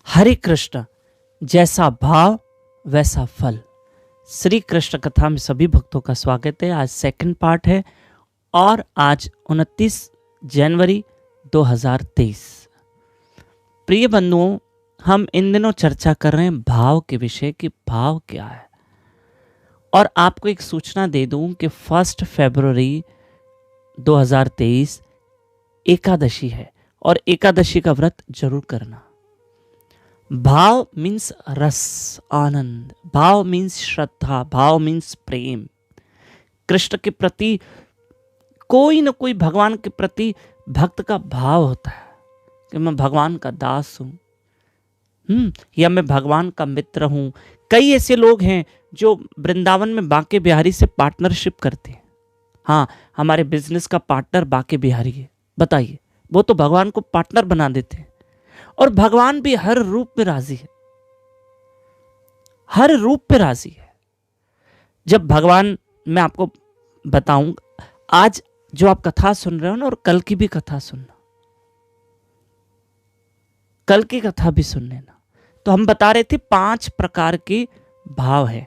हरे कृष्ण, जैसा भाव वैसा फल। श्री कृष्ण कथा में सभी भक्तों का स्वागत है। आज सेकंड पार्ट है और आज 29 जनवरी 2023। प्रिय बंधुओं, हम इन दिनों चर्चा कर रहे हैं भाव के विषय कि भाव क्या है। और आपको एक सूचना दे दूं कि 1 फरवरी 2023 एकादशी है और एकादशी का व्रत जरूर करना। भाव मीन्स रस, आनंद। भाव मीन्स श्रद्धा, भाव मीन्स प्रेम। कृष्ण के प्रति कोई न कोई भगवान के प्रति भक्त का भाव होता है कि मैं भगवान का दास हूं, या मैं भगवान का मित्र हूं। कई ऐसे लोग हैं जो वृंदावन में बांके बिहारी से पार्टनरशिप करते हैं। हाँ, हमारे बिजनेस का पार्टनर बांके बिहारी है। बताइए, वो तो भगवान को पार्टनर बना देते हैं। और भगवान भी हर रूप में राजी है, हर रूप पे राजी है। जब भगवान, मैं आपको बताऊं, आज जो आप कथा सुन रहे हो ना, और कल की भी कथा सुनना, कल की कथा भी सुन लेना। तो हम बता रहे थे 5 प्रकार के भाव है।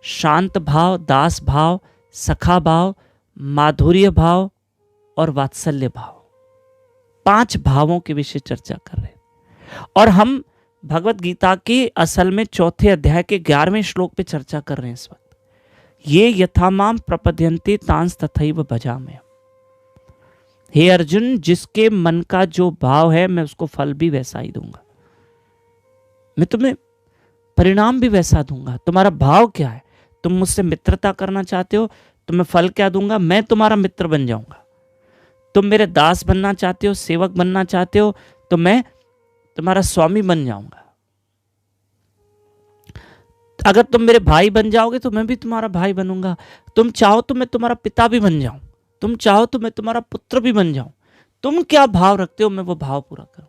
शांत भाव, दास भाव, सखा भाव, माधुर्य भाव और वात्सल्य भाव। 5 भावों के विषय चर्चा कर रहे हैं। और हम भगवत गीता के असल में 4थे अध्याय के 11वें श्लोक पे चर्चा कर रहे हैं इस वक्त। ये यथामाम प्रपद्यन्ते तांस तथैव भजाम्यहम्। हे अर्जुन, जिसके मन का जो भाव है मैं उसको फल भी वैसा ही दूंगा, मैं तुम्हें परिणाम भी वैसा दूंगा। तुम्हारा भाव क्या है? तुम मुझसे मित्रता करना चाहते हो तो मैं फल क्या दूंगा? मैं तुम्हारा मित्र बन जाऊंगा। तुम मेरे दास बनना चाहते हो, सेवक बनना चाहते हो, तो मैं तुम्हारा स्वामी बन जाऊंगा। अगर तुम मेरे भाई बन जाओगे तो मैं भी तुम्हारा भाई बनूंगा। तुम चाहो तो मैं तुम्हारा पिता भी बन जाऊं, तुम चाहो तो मैं तुम्हारा पुत्र भी बन जाऊं। तुम क्या भाव रखते हो, मैं वो भाव पूरा करूं,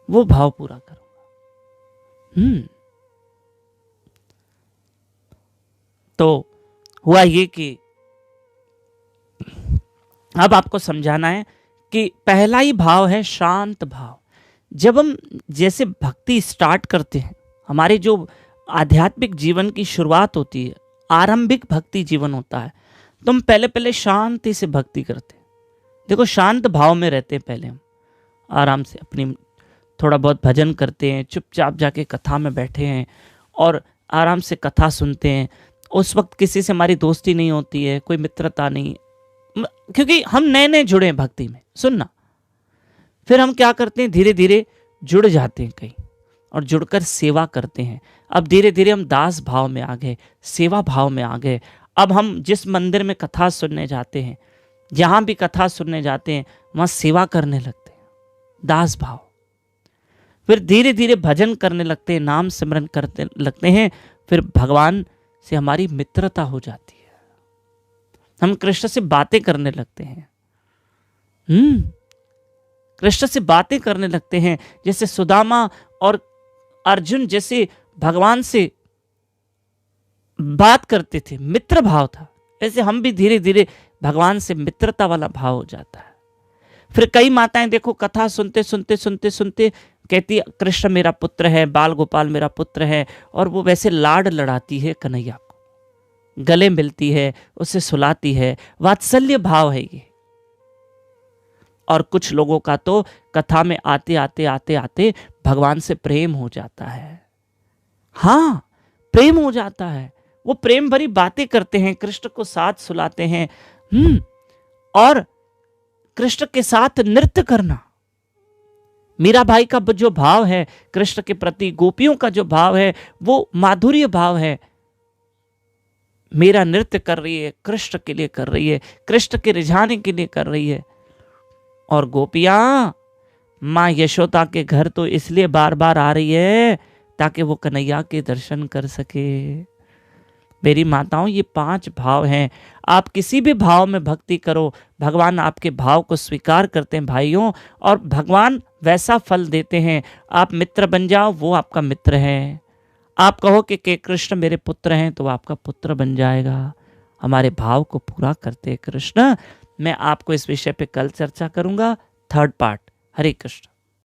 वो भाव पूरा करूंगा। तो हुआ ये कि अब आपको समझाना है कि पहला ही भाव है शांत भाव। जब हम जैसे भक्ति स्टार्ट करते हैं, हमारे जो आध्यात्मिक जीवन की शुरुआत होती है, आरंभिक भक्ति जीवन होता है, तो हम पहले पहले शांति से भक्ति करते हैं। देखो, शांत भाव में रहते हैं। पहले हम आराम से अपनी थोड़ा बहुत भजन करते हैं, चुपचाप जाके कथा में बैठे हैं और आराम से कथा सुनते हैं। उस वक्त किसी से हमारी दोस्ती नहीं होती है, कोई मित्रता नहीं, क्योंकि हम नए नए जुड़े हैं भक्ति में। सुनना, फिर हम क्या करते हैं, धीरे धीरे जुड़ जाते हैं कहीं और जुड़कर सेवा करते हैं। अब धीरे धीरे हम दास भाव में आ गए, सेवा भाव में आ गए। अब हम जिस मंदिर में कथा सुनने जाते हैं, जहां भी कथा सुनने जाते हैं, वहां सेवा करने लगते हैं, दास भाव। फिर धीरे धीरे भजन करने लगते हैं, नाम सिमरन करते लगते हैं। फिर भगवान से हमारी मित्रता हो जाती है, हम कृष्ण से बातें करने लगते हैं। कृष्ण से बातें करने लगते हैं, जैसे सुदामा और अर्जुन जैसे भगवान से बात करते थे, मित्र भाव था, ऐसे हम भी धीरे धीरे भगवान से मित्रता वाला भाव हो जाता है। फिर कई माताएं देखो, कथा सुनते सुनते सुनते सुनते कहती कृष्ण मेरा पुत्र है, बाल गोपाल मेरा पुत्र है, और वो वैसे लाड लड़ाती है कन्हैया को, गले मिलती है, उसे सुलाती है। वात्सल्य भाव है ये। और कुछ लोगों का तो कथा में आते आते आते आते भगवान से प्रेम हो जाता है। हाँ, प्रेम हो जाता है। वो प्रेम भरी बातें करते हैं, कृष्ण को साथ सुलाते हैं। और कृष्ण के साथ नृत्य करना, मीरा भाई का जो भाव है कृष्ण के प्रति, गोपियों का जो भाव है, वो माधुर्य भाव है। मेरा नृत्य कर रही है, कृष्ण के लिए कर रही है, कृष्ण के रिझाने के लिए कर रही है। और गोपियां मां यशोदा के घर तो इसलिए बार बार आ रही है ताकि वो कन्हैया के दर्शन कर सके। मेरी माताओं, ये 5 भाव हैं। आप किसी भी भाव में भक्ति करो, भगवान आपके भाव को स्वीकार करते हैं भाइयों, और भगवान वैसा फल देते हैं। आप मित्र बन जाओ, वो आपका मित्र है। आप कहो कि कृष्ण मेरे पुत्र हैं, तो आपका पुत्र बन जाएगा। हमारे भाव को पूरा करते कृष्ण। मैं आपको इस विषय पे कल चर्चा करूंगा, 3rd पार्ट। हरे कृष्ण।